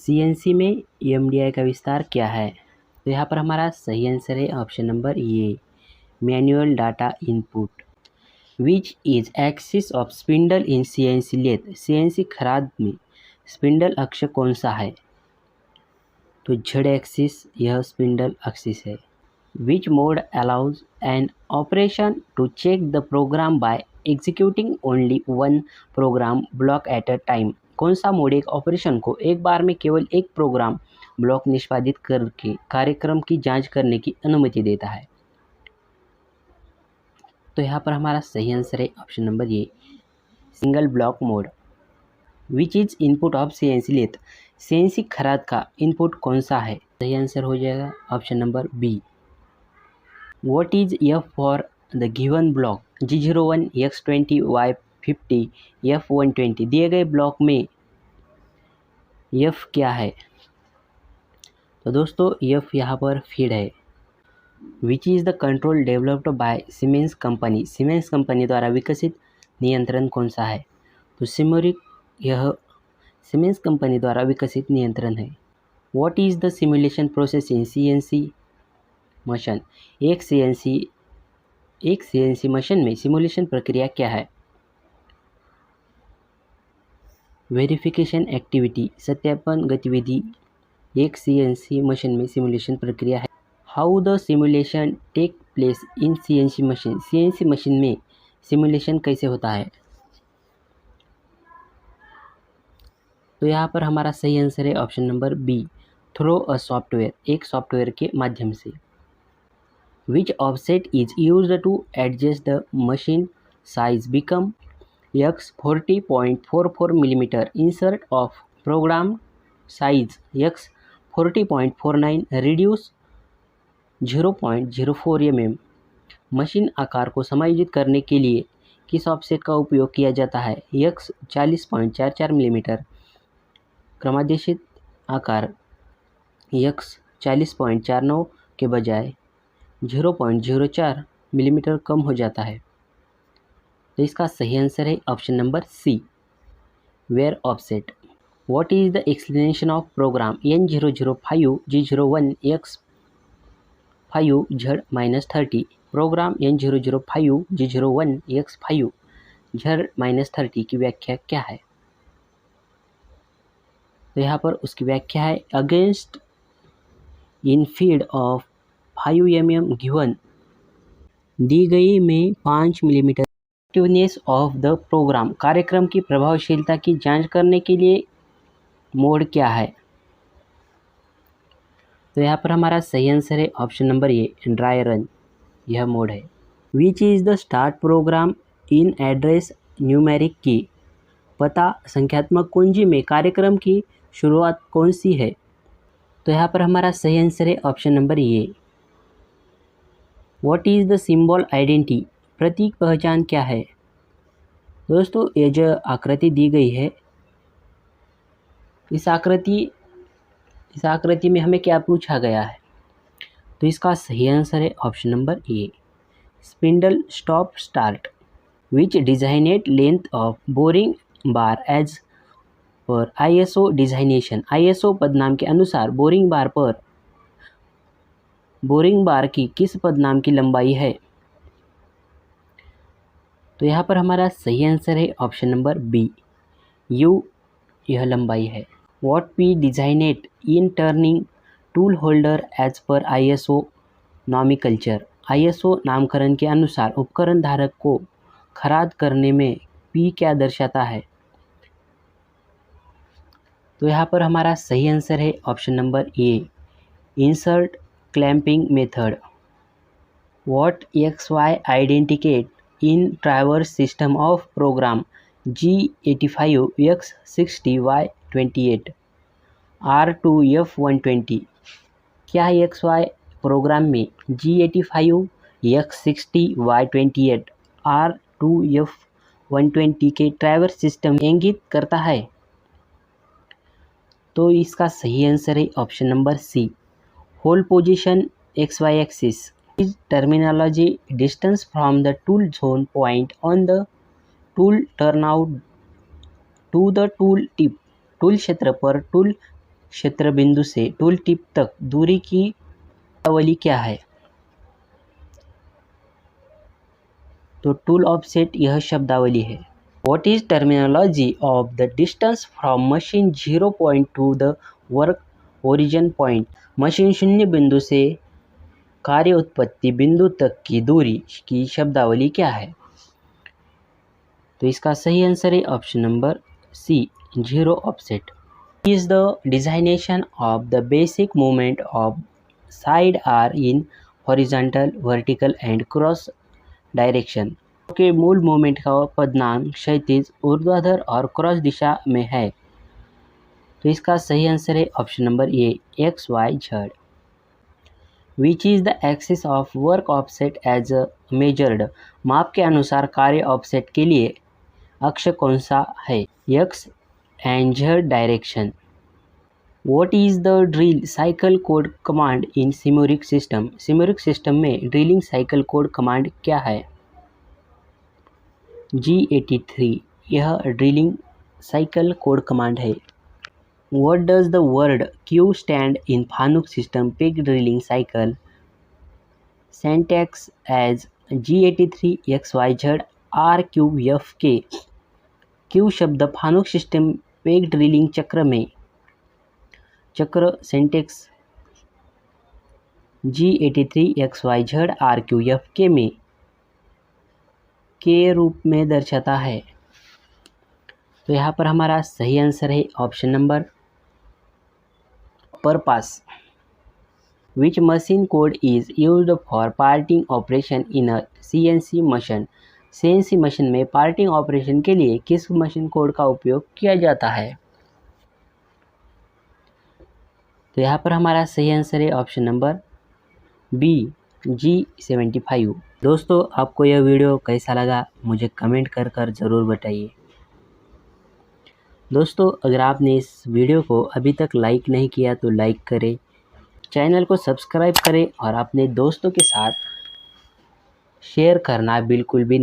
CNC में EMDI का विस्तार क्या है? तो यहाँ पर हमारा सही आंसर है option number A, manual data input. Which is axis of spindle in CNC lathe? CNC खराद में स्पिंडल अक्ष कौन सा है? तो Z एक्सिस, यह स्पिंडल एक्सिस है। Which mode allows an operation to check the program by executing only one program block at a time? कौन सा मोड एक ऑपरेशन को एक बार में केवल एक प्रोग्राम ब्लॉक निष्पादित करके कार्यक्रम की जांच करने की अनुमति देता है? तो यहाँ पर हमारा सही आंसर है option number A, single block mode. Which is input of CNC lathe? CNC खराद का इनपुट कौन सा है? सही आंसर हो जाएगा option number B. What is F for the given block G01, X20, Y50, F120? दिए गए ब्लॉक में F क्या है? तो दोस्तों F यहाँ पर फीड है। Which is the control developed by Siemens company? Siemens company द्वारा विकसित नियंत्रण कौन सा है? तो सिमोरिक, यह Siemens कंपनी द्वारा विकसित नियंत्रण है। What is the simulation process in CNC machine? एक CNC मशीन में सिमुलेशन प्रक्रिया क्या है? वेरिफिकेशन एक्टिविटी, सत्यापन गतिविधि एक CNC मशीन में सिमुलेशन प्रक्रिया है। How the simulation take place in CNC machine? CNC machine में सिमुलेशन कैसे होता है? तो यहाँ पर हमारा सही आंसर है option number B, through a software, एक सॉफ्टवेयर के माध्यम से। Which offset is used to adjust the machine size become X 40.44 mm? Insert of program size X 40.49, reduce 0.04 mm। Machine आकार को समायोजित करने के लिए किस ऑफसेट का उपयोग किया जाता है? X 40.44 मिलीमीटर, क्रमादेशित आकार X 40.49 के बजाय 0.04 मिलीमीटर कम हो जाता है। तो इसका सही आंसर है option number C, wear offset. What is the explanation of program N005 G01 X5 Z-30? Program N005 G01 X5 Z-30 की व्याख्या क्या है? तो यहाँ पर उसकी व्याख्या है, against in feed of 5 mm given, दी गई में 5 millimetre activeness of the program, कार्यक्रम की प्रभावशीलता की जांच करने के लिए मोड क्या है? तो यहाँ पर हमारा सही आंसर है ऑप्शन नंबर ए, ड्राई रन, यह मोड है। विच is the start programme in address numeric की? पता संख्यात्मक कुंजी में कार्यक्रम की शुरुआत कौन सी है? तो यहाँ पर हमारा सही आंसर है option number A. What is the symbol identity? प्रतीक पहचान क्या है? दोस्तों ये जो आकृति दी गई है, इस आकृति में हमें क्या पूछा गया है? तो इसका सही आंसर है option number A, spindle stop start. Which designate length of boring bar edge पर ISO डिजाइनेशन? ISO पदनाम के अनुसार बोरिंग बार की किस पदनाम की लंबाई है? तो यहाँ पर हमारा सही आंसर है ऑप्शन नंबर बी, U, यह लंबाई है। What we designate in turning tool holder edge पर ISO नॉमिकल्चर? ISO नामकरण के अनुसार उपकरण धारक को खराद करने में P क्या दर्शाता है? तो यहाँ पर हमारा सही आंसर है option number A, insert clamping method. What XY indicate in traverse system of program G85 X60 Y28 R2F120? क्या XY प्रोग्राम में G85 X60 Y28 R2F120 के ट्रैवर्स सिस्टम इंगित करता है? तो इसका सही आंसर है option number C, hole position XY axis. Is terminology distance from the tool zone point on the tool turnout to the tool tip. Tool क्षेत्र पर टूल क्षेत्र बिंदु से टूल टिप तक दूरी की शब्दावली क्या है? तो टूल ऑफसेट यह शब्दावली है। What is terminology of the distance from machine 0 point to the work origin point? Machine शून्य बिंदु से कार्य उत्पत्ति बिंदु तक की दूरी की शब्दावली क्या है? तो इसका सही आंसर है option number C, zero offset. Is the designation of the basic movement of side are in horizontal, vertical and cross direction? के मूल मूवमेंट का पदनाम क्षैतिज, ऊर्ध्वाधर और क्रॉस दिशा में है। तो इसका सही आंसर है option number A, X Y Z. Which is the axis of work offset as measured? माप के अनुसार कार्य ऑफसेट के लिए अक्ष कौन सा है? X and Z direction. What is the drill cycle code command in Sinumerik system? Sinumerik system में ड्रिलिंग साइकिल कोड कमांड क्या है? G83, यह ड्रिलिंग साइकिल कोड कमांड है। What does the word Q stand in Fanuc system peck drilling cycle? Syntax as G83 XYZ RQFK। Q शब्द फानुक system peck drilling चक्र में चक्र syntax G83 XYZ RQFK में के रूप में दर्शाता है। तो यहाँ पर हमारा सही आंसर है ऑप्शन नंबर परपास। Which machine code is used for parting operation in a CNC machine? CNC machine में पार्टिंग ऑपरेशन के लिए किस मशीन कोड का उपयोग किया जाता है? तो यहाँ पर हमारा सही आंसर है ऑप्शन नंबर बी, G75। दोस्तों, आपको यह वीडियो कैसा लगा मुझे कमेंट कर ज़रूर बताइए। दोस्तों, अगर आपने इस वीडियो को अभी तक लाइक नहीं किया तो लाइक करें, चैनल को सब्सक्राइब करें और अपने दोस्तों के साथ शेयर करना बिल्कुल भी